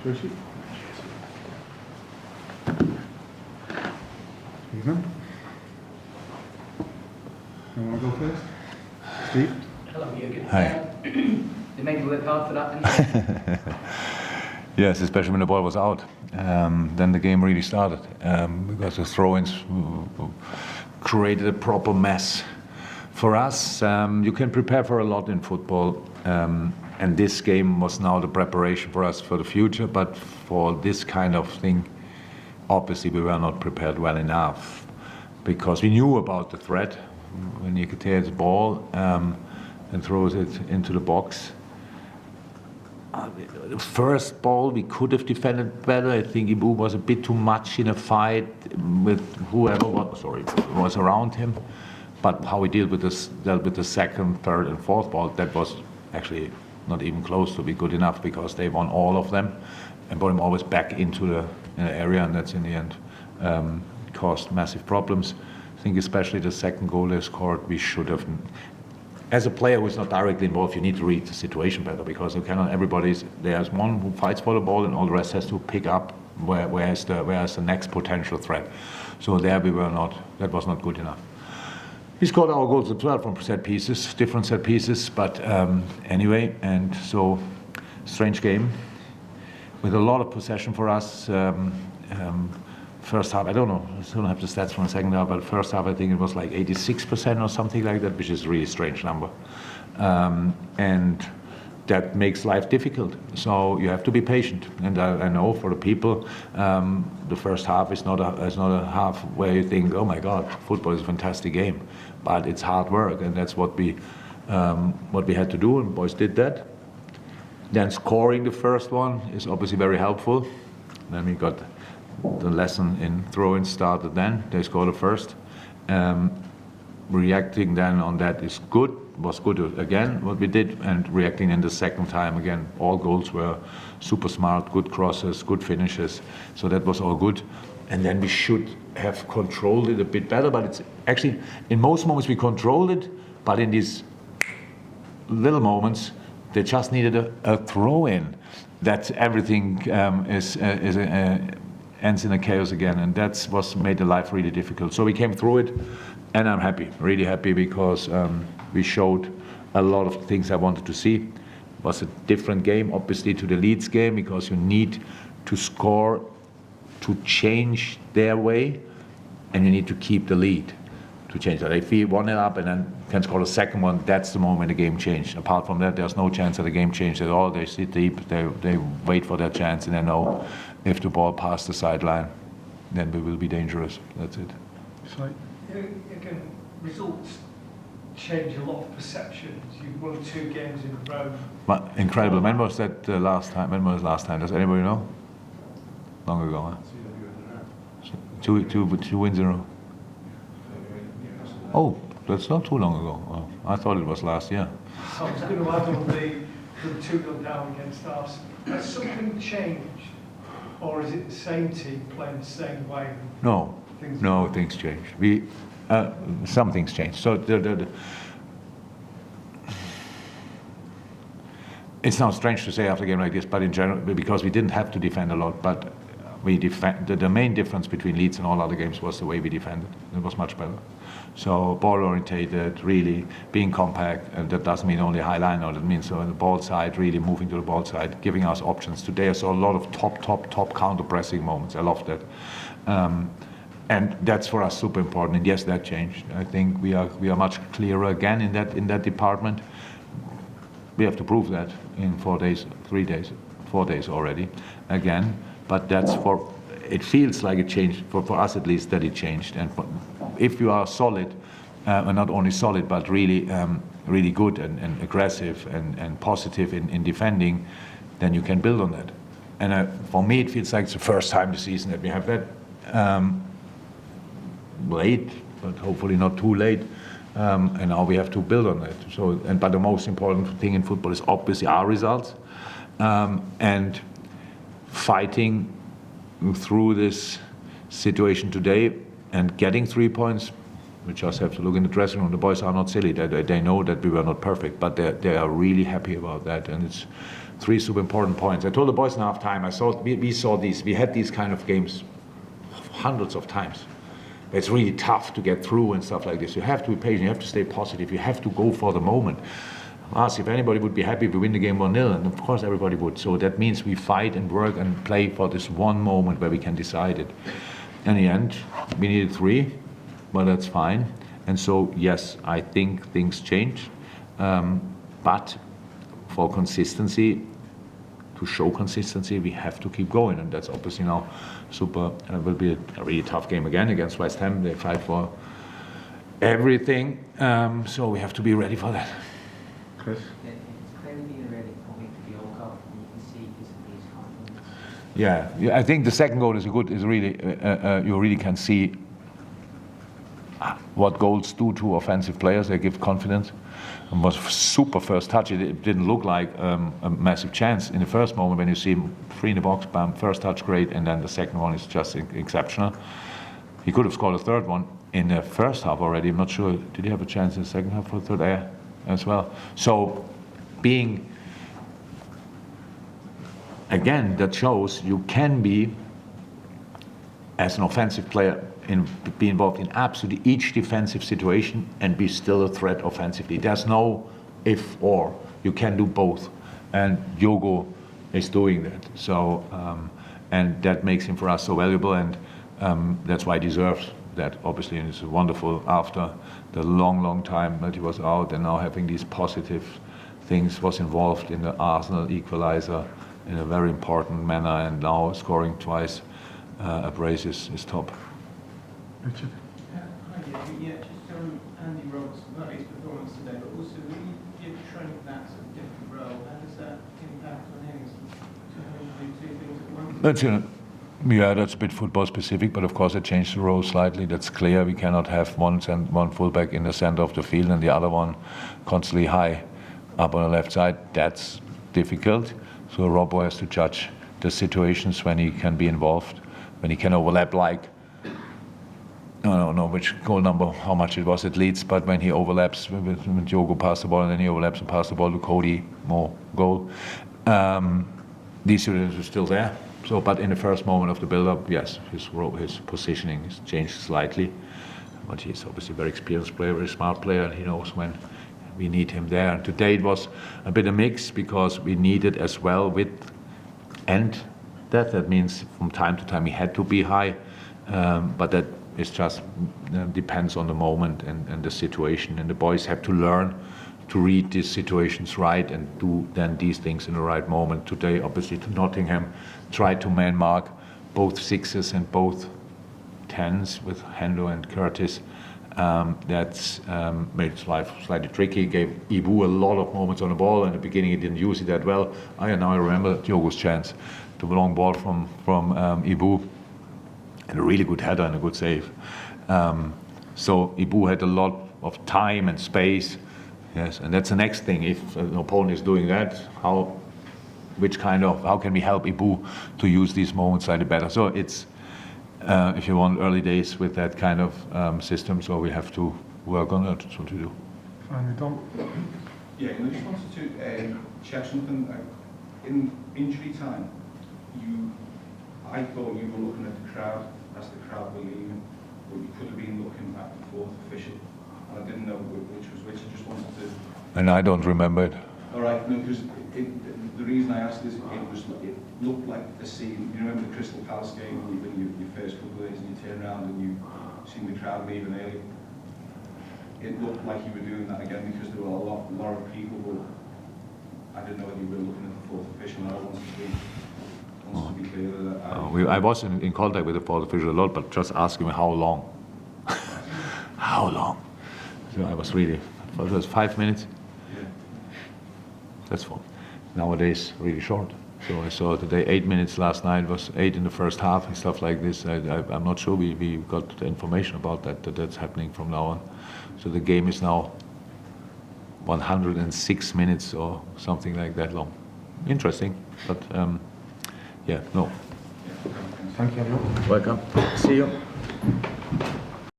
Josie? Evening. You want to go first? Steve? Hello, Jurgen. Hi. They made you work hard for that, didn't they? Yes, especially when the ball was out. Then the game really started because the throw-ins created a proper mess. For us, you can prepare for a lot in football, and this game was now the preparation for us for the future, but for this kind of thing, obviously we were not prepared well enough because we knew about the threat. When you could take the ball and throws it into the box. The first ball we could have defended better. I think Ibu was a bit too much in a fight with whoever was around him. But how he dealt with the second, third, and fourth ball, that was actually not even close to be good enough because they won all of them and brought him always back into the area, and that's in the end caused massive problems. I think especially the second goal they scored, we should have. As a player who is not directly involved, you need to read the situation better because you cannot. There's one who fights for the ball, and all the rest has to pick up where is the next potential threat. So there we were not. That was not good enough. We scored our goals as well from set pieces, different set pieces, but anyway, and so strange game with a lot of possession for us. First half, I don't know, I still don't have the stats from the second half, but first half I think it was like 86% or something like that, which is a really strange number. And that makes life difficult. So you have to be patient. And I know for the people, the first half is not a half where you think, oh my God, football is a fantastic game. But it's hard work, and that's what we had to do, and boys did that. Then scoring the first one is obviously very helpful. Then we got the lesson in throw-in started then. They scored the first. Reacting then on that was good again, what we did, and reacting in the second time again. All goals were super smart, good crosses, good finishes, so that was all good. And then we should have controlled it a bit better, but it's actually, in most moments we controlled it, but in these little moments, they just needed a throw-in. That everything ends in a chaos again, and that's what made the life really difficult. So we came through it, and I'm happy, really happy, because we showed a lot of things I wanted to see. It was a different game, obviously, to the Leeds game, because you need to score to change their way, and you need to keep the lead to change that. If we won it up and then can score the second one, that's the moment the game changed. Apart from that, there's no chance that the game changed at all. They sit deep, they wait for their chance, and they know if the ball passed the sideline, then we will be dangerous. That's it. Sorry? Again, results change a lot of perceptions. You've won 2 games in a row. But incredible. When was that last time? When was last time? Does anybody know? Long ago, huh? 2 wins in a row. Oh, that's not too long ago. Oh, I thought it was last year. So I was going to add on the 2-0 down against us. Has something changed? Or is it the same team playing the same way? No, things change. Some things change. So it's now strange to say after a game like this, but in general, because we didn't have to defend a lot, but the main difference between Leeds and all other games was the way we defended. It was much better. So ball-orientated, really being compact, and that doesn't mean only high line, or that means on the ball side, really moving to the ball side, giving us options. Today I saw a lot of top counter-pressing moments. I loved that. And that's for us super important, and yes, that changed. I think we are much clearer again in that department. We have to prove that in 4 days, 4 days already, again. But it feels like it changed, for us at least, that it changed. And if you are solid, and not only solid, but really good and aggressive and positive in defending, then you can build on that. And for me, it feels like it's the first time this season that we have that. Late, but hopefully not too late. And now we have to build on that. But the most important thing in football is obviously our results, and fighting through this situation today and getting 3 points. We just have to look in the dressing room. The boys are not silly. They know that we were not perfect, but they are really happy about that. And it's 3 super important points. I told the boys in half time, we had these kind of games hundreds of times. It's really tough to get through and stuff like this. You have to be patient, you have to stay positive, you have to go for the moment. Ask if anybody would be happy if we win the game 1-0, and of course everybody would. So that means we fight and work and play for this one moment where we can decide it. In the end, we needed 3, but that's fine. And so, yes, I think things change. But for consistency, to show consistency, we have to keep going, and that's obviously now super. And it will be a really tough game again against West Ham. They fight for everything, so we have to be ready for that. Chris? It's clearly been a really point for the old goal, and you can see his confidence. Yeah, I think the second goal is really, you really can see what goals do to offensive players. They give confidence. It was super first touch. It didn't look like a massive chance in the first moment when you see him 3 in the box, bam, first touch great, and then the second one is just exceptional. He could have scored a third one in the first half already. I'm not sure, did he have a chance in the second half for the third as well? So being, again, that shows you can be, as an offensive player, be involved in absolutely each defensive situation and be still a threat offensively. There's no if or. You can do both, and Diogo is doing that. So, and that makes him for us so valuable, and that's why he deserves that. Obviously, and it's wonderful after the long time that he was out, and now having these positive things, was involved in the Arsenal equalizer in a very important manner, and now scoring twice a brace is top. Richard? Yeah, just on Andy Robertson, not his performance today, but also when you give Trent that sort of different role, how does that impact on him to do 2 things at once? That's a bit football specific, but of course it changed the role slightly. That's clear. We cannot have one fullback in the center of the field and the other one constantly high up on the left side. That's difficult. So Robbo has to judge the situations when he can be involved, when he can overlap, like, I don't know which goal number, how much it was at Leeds, but when he overlaps, when Diogo passed the ball and then he overlaps and passes the ball to Cody, more goal. These situations are still there. So, but in the first moment of the build-up, yes, his positioning has changed slightly. But he's obviously a very experienced player, very smart player, and he knows when we need him there. And today it was a bit of a mix because we needed as well width and depth. That means from time to time he had to be high, but that is just depends on the moment and the situation. And the boys have to learn to read these situations right and do then these things in the right moment. Today, obviously, to Nottingham, tried to man mark both 6s and both 10s with Hendo and Curtis. That's made life slightly tricky, gave Ibu a lot of moments on the ball. In the beginning, he didn't use it that well. Now I remember Diogo's chance, the long ball from Ibu, and a really good header and a good save. So Ibu had a lot of time and space. Yes, and that's the next thing. If an opponent is doing that, how can we help Ibu to use these moments slightly better? So it's, if you want, early days with that kind of system, so we have to work on it. That's what we do. Finally, Dom? Yeah, I just wanted to check something. In injury time, I thought you were looking at the crowd as the crowd were leaving, but you could have been looking at the fourth official. I didn't know which was which. I just wanted to. And I don't remember it. All right, no, because the reason I asked is it looked like the scene. You remember the Crystal Palace game when you first couple of days and you turn around and you seen the crowd leaving early. It looked like you were doing that again because there were a lot of people. But I didn't know whether you were looking at the fourth official. I wanted to be clear that I was in contact with the fourth official a lot, but just asking me how long. How long? So I was really, it was 5 minutes. Yeah. That's fun. Nowadays, really short. So I saw today 8 minutes last night, was 8 in the first half and stuff like this. I'm not sure we got the information about that's happening from now on. So the game is now 106 minutes or something like that long. Interesting, but yeah, no. Thank you, everyone. Welcome. See you.